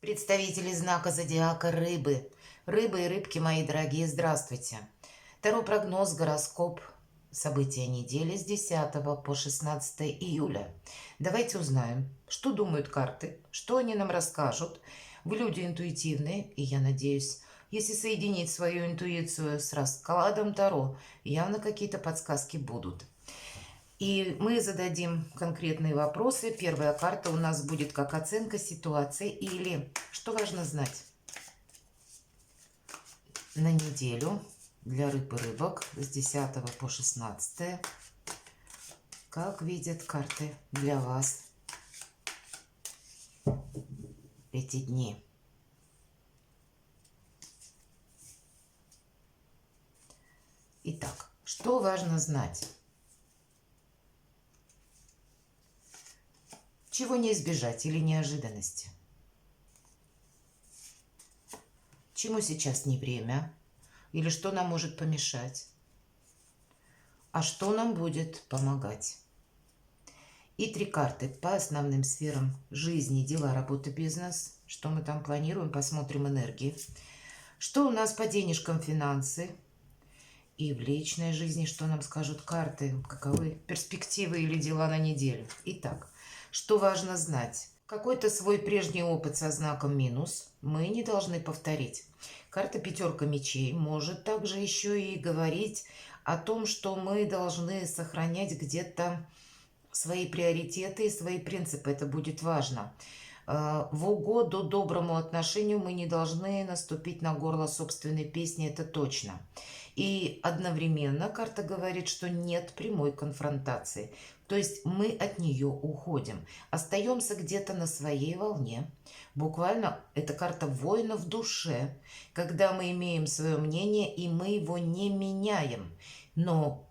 Представители знака зодиака Рыбы. Рыбы и рыбки, мои дорогие, здравствуйте. Таро прогноз, гороскоп, события недели с 10 по 16 июля. Давайте узнаем, что думают карты, что они нам расскажут. Вы люди интуитивные, и я надеюсь, если соединить свою интуицию с раскладом Таро, явно какие-то подсказки будут. И мы зададим конкретные вопросы. Первая карта у нас будет как оценка ситуации или что важно знать на неделю для рыб и рыбок с 10 по 16. Как видят карты для вас эти дни. Итак, что важно знать? Чего не избежать или неожиданности? Чему сейчас не время? Или что нам может помешать? А что нам будет помогать? И три карты по основным сферам жизни, дела, работа, бизнес. Что мы там планируем, посмотрим энергии. Что у нас по денежкам, финансы. И в личной жизни, что нам скажут карты, каковы перспективы или дела на неделю. Итак, что важно знать? Какой-то свой прежний опыт со знаком минус мы не должны повторить. Карта пятерка мечей может также еще и говорить о том, что мы должны сохранять где-то свои приоритеты и свои принципы. Это будет важно. В угоду доброму отношению мы не должны наступить на горло собственной песни, это точно. И одновременно карта говорит, что нет прямой конфронтации. То есть мы от нее уходим, остаемся где-то на своей волне. Буквально это карта воина в душе, когда мы имеем свое мнение и мы его не меняем. Но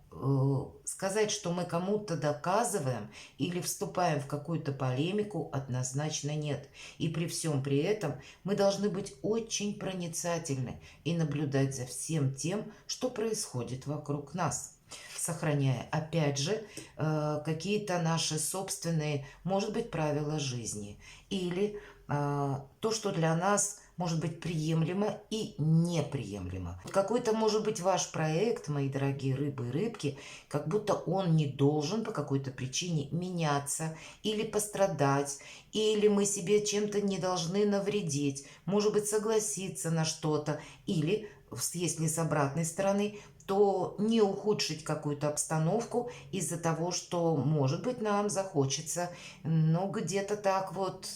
сказать, что мы кому-то доказываем или вступаем в какую-то полемику, однозначно нет. И при всем при этом мы должны быть очень проницательны и наблюдать за всем тем, что происходит вокруг нас, сохраняя, опять же, какие-то наши собственные, может быть, правила жизни или то, что для нас может быть приемлемо и неприемлемо. Какой-то может быть ваш проект, мои дорогие рыбы и рыбки, как будто он не должен по какой-то причине меняться или пострадать, или мы себе чем-то не должны навредить, может быть, согласиться на что-то, или, если с обратной стороны, то не ухудшить какую-то обстановку из-за того, что, может быть, нам захочется, но где-то так вот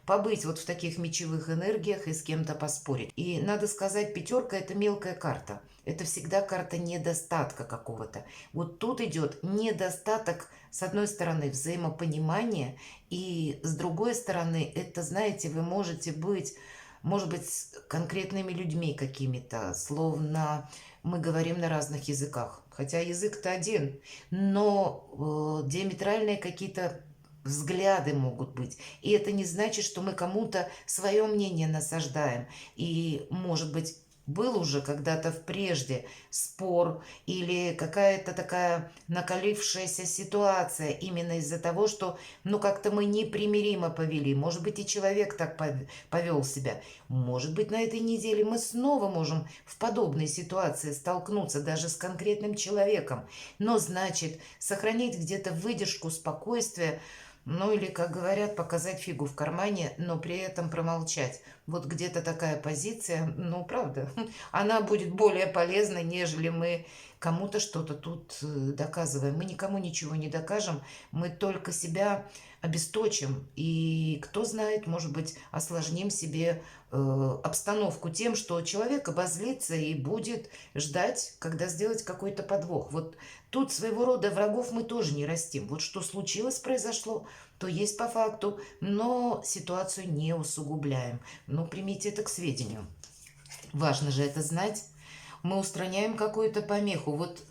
побыть вот в таких мечевых энергиях и с кем-то поспорить. И надо сказать, пятерка – это мелкая карта. Это всегда карта недостатка какого-то. Вот тут идет недостаток, с одной стороны, взаимопонимания, и с другой стороны, это, знаете, вы можете быть, может быть, с конкретными людьми какими-то, словно мы говорим на разных языках. Хотя язык-то один, но диаметральные какие-то взгляды могут быть. И это не значит, что мы кому-то свое мнение насаждаем. И, может быть, был уже когда-то прежде спор или какая-то такая накалившаяся ситуация именно из-за того, что ну как-то мы непримиримо повели. Может быть, и человек так повел себя. Может быть, на этой неделе мы снова можем в подобной ситуации столкнуться даже с конкретным человеком. Но значит, сохранить где-то выдержку, спокойствие, ну или, как говорят, показать фигу в кармане, но при этом промолчать. Вот где-то такая позиция, ну правда, она будет более полезной, нежели мы кому-то что-то тут доказываем. Мы никому ничего не докажем, мы только себя обесточим. И кто знает, может быть, осложним себе обстановку тем, что человек обозлится и будет ждать, когда сделать какой-то подвох. Вот тут своего рода врагов мы тоже не растим. Вот что случилось, произошло, то есть по факту, но ситуацию не усугубляем. Но примите это к сведению. Важно же это знать. Мы устраняем какую-то помеху. Вот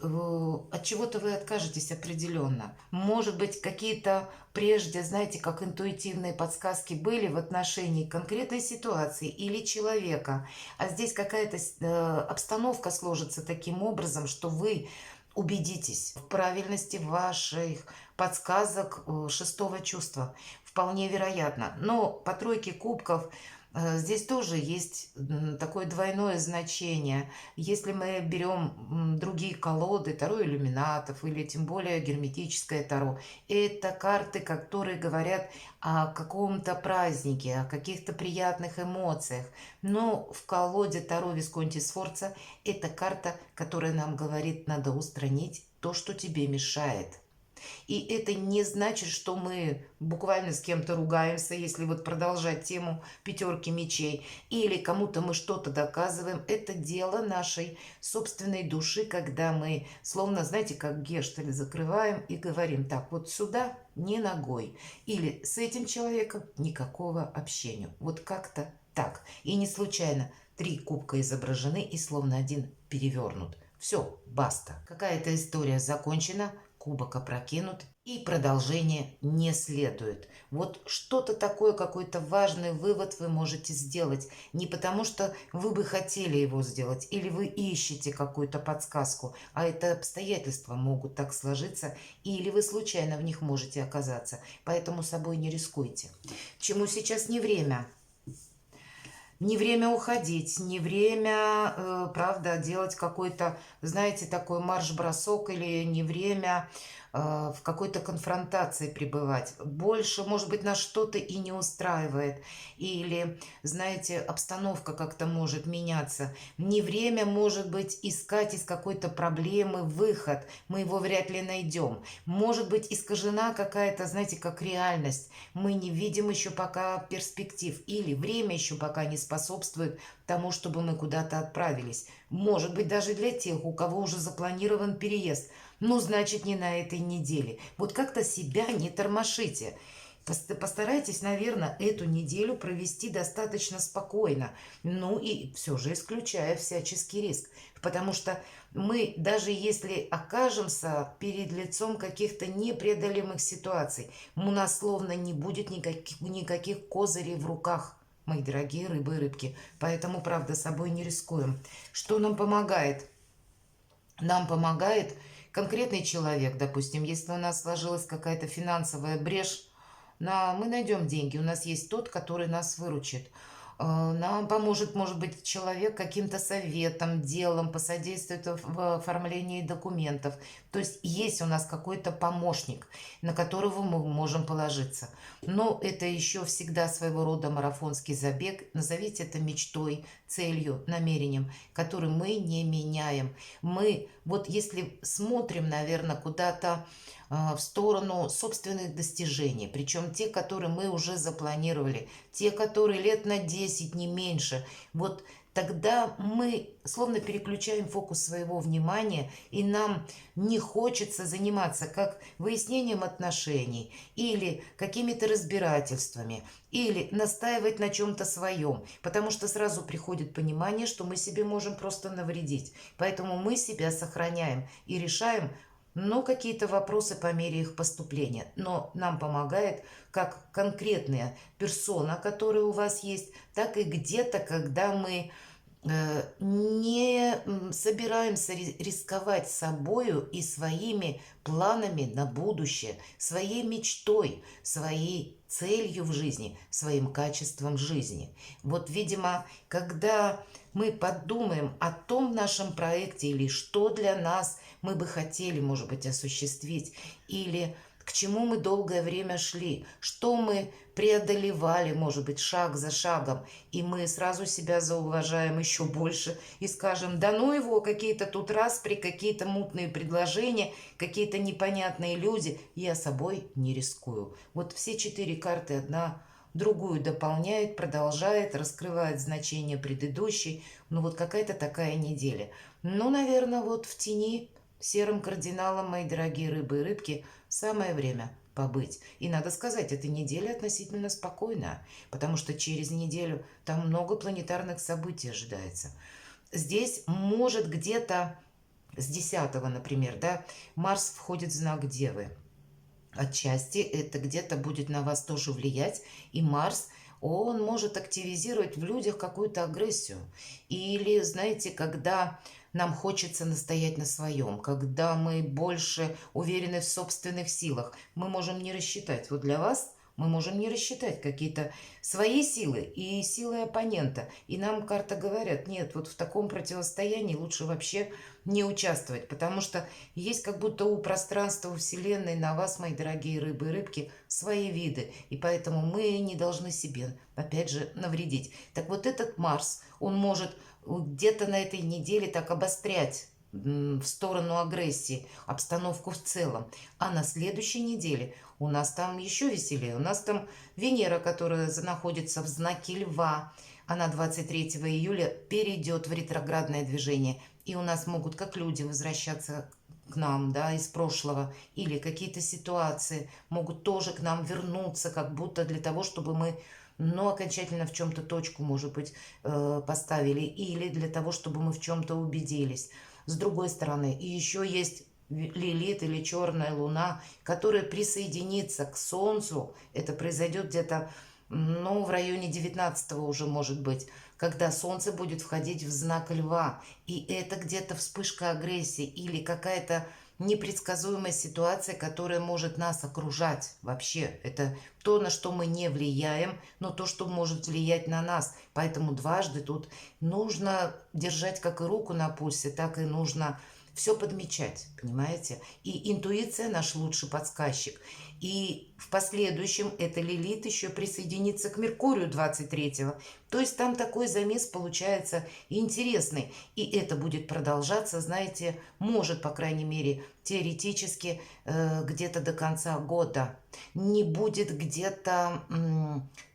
от чего-то вы откажетесь определенно. Может быть, какие-то прежде, знаете, как интуитивные подсказки были в отношении конкретной ситуации или человека. А здесь какая-то обстановка сложится таким образом, что вы убедитесь в правильности ваших подсказок шестого чувства. Вполне вероятно. Но по тройке кубков Здесь тоже есть такое двойное значение. Если мы берем другие колоды, Таро иллюминатов или тем более герметическое Таро, это карты, которые говорят о каком-то празднике, о каких-то приятных эмоциях. Но в колоде Таро Висконти Сфорца это карта, которая нам говорит, надо устранить то, что тебе мешает. И это не значит, что мы буквально с кем-то ругаемся, если вот продолжать тему пятерки мечей, или кому-то мы что-то доказываем. Это дело нашей собственной души, когда мы, словно, знаете, как гешталь закрываем и говорим, так, вот сюда не ногой. Или с этим человеком никакого общения. Вот как-то так. И не случайно 3 кубка изображены и словно один перевернут. Все, баста. Какая-то история закончена, кубок опрокинут, и продолжение не следует. Вот что-то такое, какой-то важный вывод вы можете сделать. Не потому, что вы бы хотели его сделать, или вы ищете какую-то подсказку, а это обстоятельства могут так сложиться, или вы случайно в них можете оказаться. Поэтому собой не рискуйте. Чему сейчас не время? Не время уходить, не время, правда, делать какой-то, знаете, такой марш-бросок, или не время в какой-то конфронтации пребывать. Больше, может быть, нас что-то и не устраивает. Или, знаете, обстановка как-то может меняться. Не время, может быть, искать из какой-то проблемы выход. Мы его вряд ли найдем. Может быть, искажена какая-то, знаете, как реальность. Мы не видим еще пока перспектив. Или время еще пока не способствует тому, чтобы мы куда-то отправились. Может быть, даже для тех, у кого уже запланирован переезд. Ну, значит, не на этой неделе. Вот как-то себя не тормошите. Постарайтесь, наверное, эту неделю провести достаточно спокойно. Ну и все же исключая всяческий риск. Потому что мы, даже если окажемся перед лицом каких-то непреодолимых ситуаций, у нас словно не будет никаких козырей в руках, мои дорогие рыбы и рыбки. Поэтому, правда, собой не рискуем. Что нам помогает? Нам помогает конкретный человек, допустим, если у нас сложилась какая-то финансовая брешь, мы найдем деньги, у нас есть тот, который нас выручит. Нам поможет, может быть, человек каким-то советом, делом, посодействует в оформлении документов. То есть есть у нас какой-то помощник, на которого мы можем положиться. Но это еще всегда своего рода марафонский забег. Назовите это мечтой, целью, намерением, который мы не меняем. Мы вот если смотрим, наверное, куда-то в сторону собственных достижений, причем те, которые мы уже запланировали, те, которые лет на 10, не меньше, вот тогда мы словно переключаем фокус своего внимания, и нам не хочется заниматься как выяснением отношений или какими-то разбирательствами, или настаивать на чем-то своем, потому что сразу приходит понимание, что мы себе можем просто навредить. Поэтому мы себя сохраняем и решаем, но какие-то вопросы по мере их поступления. Но нам помогает как конкретная персона, которая у вас есть, так и где-то, когда мы не собираемся рисковать собою и своими планами на будущее, своей мечтой, своей целью в жизни, своим качеством жизни. Вот, видимо, когда мы подумаем о том нашем проекте или что для нас мы бы хотели, может быть, осуществить, или к чему мы долгое время шли, что мы преодолевали, может быть, шаг за шагом, и мы сразу себя зауважаем еще больше и скажем, да ну его, какие-то тут распри, какие-то мутные предложения, какие-то непонятные люди, я собой не рискую. Вот все 4 карты одна другую дополняет, продолжает, раскрывает значение предыдущей. Ну вот какая-то такая неделя. Ну, наверное, вот в тени серым кардиналом, мои дорогие рыбы и рыбки, самое время побыть. И надо сказать, эта неделя относительно спокойная, потому что через неделю там много планетарных событий ожидается. Здесь может где-то с 10, например, да, Марс входит в знак Девы. Отчасти это где-то будет на вас тоже влиять, и Марс, он может активизировать в людях какую-то агрессию. Или, знаете, когда нам хочется настоять на своем, когда мы больше уверены в собственных силах, мы можем не рассчитать. Вот для вас Мы можем не рассчитать какие-то свои силы и силы оппонента. И нам карта говорят, нет, вот в таком противостоянии лучше вообще не участвовать, потому что есть как будто у пространства, у Вселенной на вас, мои дорогие рыбы и рыбки, свои виды. И поэтому мы не должны себе, опять же, навредить. Так вот этот Марс, он может где-то на этой неделе так обострять в сторону агрессии, обстановку в целом. А на следующей неделе у нас там еще веселее. У нас там Венера, которая находится в знаке Льва, она 23 июля перейдет в ретроградное движение. И у нас могут как люди возвращаться к нам, да, из прошлого, или какие-то ситуации могут тоже к нам вернуться, как будто для того, чтобы мы, ну, окончательно в чем-то точку, может быть, поставили, или для того, чтобы мы в чем-то убедились. С другой стороны, и еще есть Лилит или черная луна, которая присоединится к Солнцу. Это произойдет где-то, ну, в районе 19 уже, может быть, когда Солнце будет входить в знак Льва. И это где-то вспышка агрессии или какая-то непредсказуемая ситуация, которая может нас окружать вообще. Это то, на что мы не влияем, но то, что может влиять на нас. Поэтому дважды тут нужно держать как и руку на пульсе, так и нужно все подмечать, понимаете? И интуиция наш лучший подсказчик. И в последующем эта Лилит еще присоединится к Меркурию 23-го. То есть там такой замес получается интересный. И это будет продолжаться, знаете, может, по крайней мере, теоретически где-то до конца года. Не будет где-то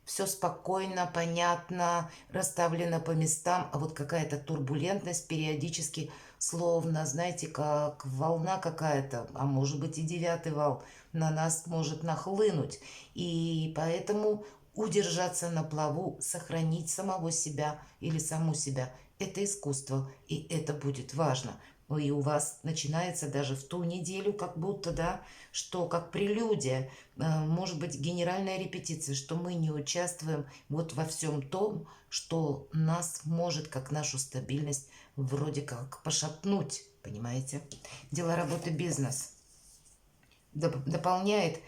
все спокойно, понятно, расставлено по местам, а вот какая-то турбулентность периодически, словно, знаете, как волна какая-то, а может быть и девятый вал, на нас может нахлынуть. И поэтому удержаться на плаву, сохранить самого себя или саму себя – это искусство, и это будет важно. Ну и у вас начинается даже в ту неделю, как будто, да, что как прелюдия, может быть, генеральная репетиция, что мы не участвуем вот во всем том, что нас может, как нашу стабильность, вроде как пошатнуть, понимаете? Дела, работы, бизнес. Дополняет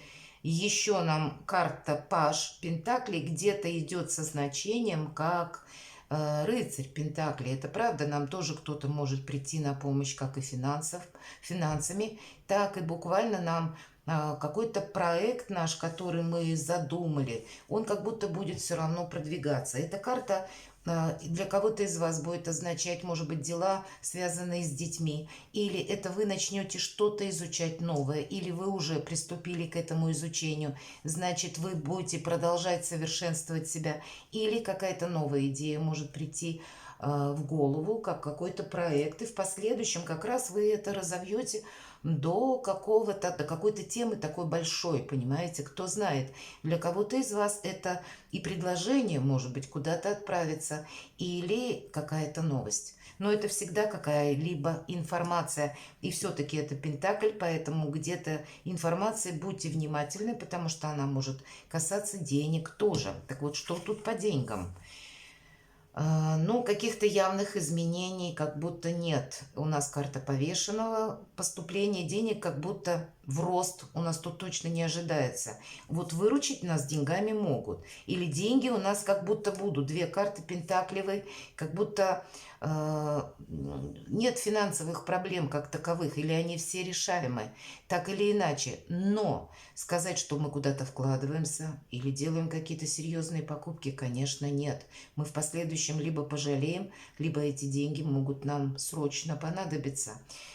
еще нам карта Паж Пентаклей, где-то идет со значением как рыцарь Пентаклей. Это правда, нам тоже кто-то может прийти на помощь как и финансами, так и буквально нам какой-то проект наш, который мы задумали, он как будто будет все равно продвигаться. Эта карта для кого-то из вас будет означать, может быть, дела, связанные с детьми, или это вы начнете что-то изучать новое, или вы уже приступили к этому изучению, значит, вы будете продолжать совершенствовать себя, или какая-то новая идея может прийти в голову, как какой-то проект, и в последующем как раз вы это разовьете до какого-то, до какой-то темы такой большой, понимаете, кто знает. Для кого-то из вас это и предложение, может быть, куда-то отправиться, или какая-то новость. Но это всегда какая-либо информация. И все-таки это Пентакль, поэтому где-то информации будьте внимательны, потому что она может касаться денег тоже. Так вот, что тут по деньгам? Ну, каких-то явных изменений как будто нет. У нас карта повешенного, поступление денег как будто в рост у нас тут точно не ожидается. Вот выручить нас деньгами могут. Или деньги у нас как будто будут. Две карты пентаклевые, как будто нет финансовых проблем как таковых, или они все решаемые, так или иначе. Но сказать, что мы куда-то вкладываемся или делаем какие-то серьезные покупки, конечно, нет. Мы в последующем либо пожалеем, либо эти деньги могут нам срочно понадобиться.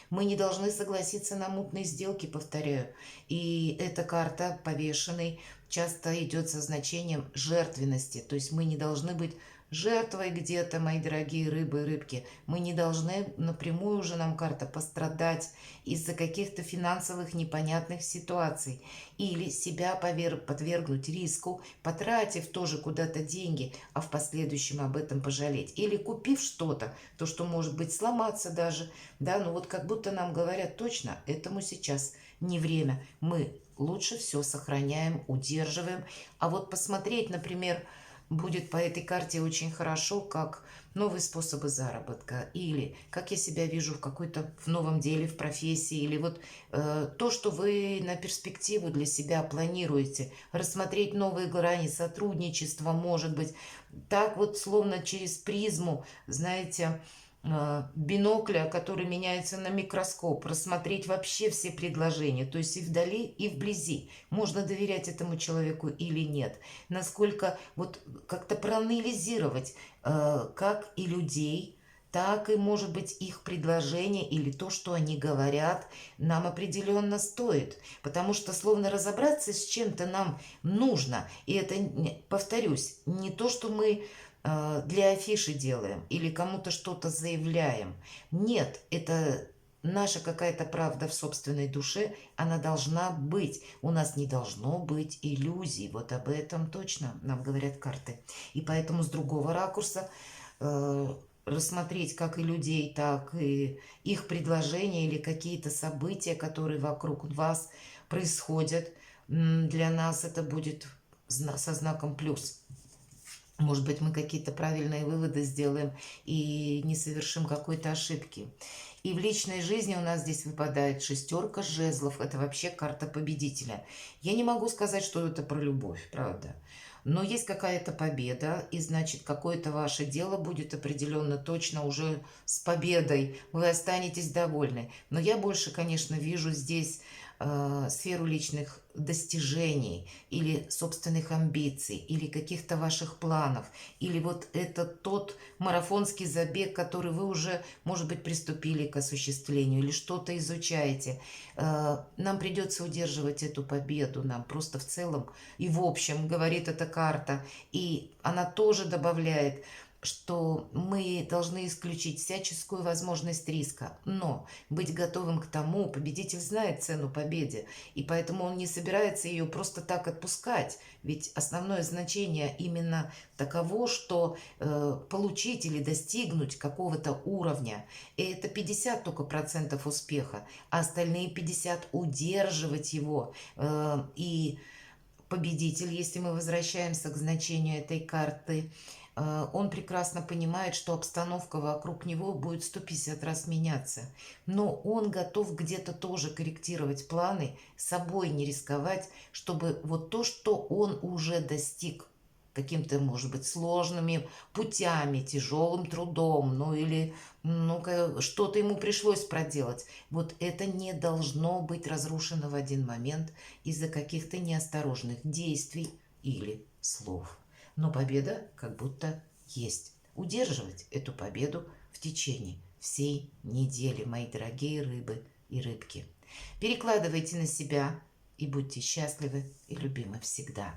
Мы не должны согласиться на мутные сделки, повторяю. И эта карта повешенной часто идет со значением жертвенности. То есть мы не должны быть жертвой где-то, мои дорогие рыбы и рыбки. Мы не должны напрямую, уже нам карта, пострадать из-за каких-то финансовых непонятных ситуаций. Или себя подвергнуть риску, потратив тоже куда-то деньги, а в последующем об этом пожалеть. Или купив что-то, то, что может быть сломаться даже. Да, ну вот как будто нам говорят точно, этому сейчас не время. Мы лучше все сохраняем, удерживаем. А вот посмотреть, например, будет по этой карте очень хорошо, как новые способы заработка, или как я себя вижу в новом деле, в профессии, или вот то, что вы на перспективу для себя планируете, рассмотреть новые грани сотрудничества, может быть, так вот словно через призму, знаете, бинокля, который меняется на микроскоп, рассмотреть вообще все предложения, то есть и вдали, и вблизи. Можно доверять этому человеку или нет. Насколько вот как-то проанализировать, как и людей, так и, может быть, их предложение или то, что они говорят, нам определенно стоит. Потому что словно разобраться с чем-то нам нужно. И это, повторюсь, не то, что мы для афиши делаем или кому-то что-то заявляем. Нет, это наша какая-то правда в собственной душе, она должна быть. У нас не должно быть иллюзий. Вот об этом точно нам говорят карты. И поэтому с другого ракурса рассмотреть как и людей, так и их предложения или какие-то события, которые вокруг вас происходят. Для нас это будет со знаком плюс. Может быть, мы какие-то правильные выводы сделаем и не совершим какой-то ошибки. И в личной жизни у нас здесь выпадает шестерка жезлов. Это вообще карта победителя. Я не могу сказать, что это про любовь, правда. Но есть какая-то победа, и значит, какое-то ваше дело будет определенно точно уже с победой. Вы останетесь довольны. Но я больше, конечно, вижу здесь сферу личных достижений или собственных амбиций, или каких-то ваших планов, или вот это тот марафонский забег, который вы уже, может быть, приступили к осуществлению, или что-то изучаете. Нам придется удерживать эту победу, нам просто в целом и в общем, говорит эта карта, и она тоже добавляет, что мы должны исключить всяческую возможность риска, но быть готовым к тому, победитель знает цену победе, и поэтому он не собирается ее просто так отпускать, ведь основное значение именно таково, что получить или достигнуть какого-то уровня, и это 50 только процентов успеха, а остальные 50 удерживать его, и победитель, если мы возвращаемся к значению этой карты, он прекрасно понимает, что обстановка вокруг него будет 150 раз меняться. Но он готов где-то тоже корректировать планы, собой не рисковать, чтобы вот то, что он уже достиг каким-то, может быть, сложными путями, тяжелым трудом, ну или что-то ему пришлось проделать. Вот это не должно быть разрушено в один момент из-за каких-то неосторожных действий или слов. Но победа как будто есть. Удерживать эту победу в течение всей недели, мои дорогие рыбы и рыбки. Перекладывайте на себя и будьте счастливы и любимы всегда.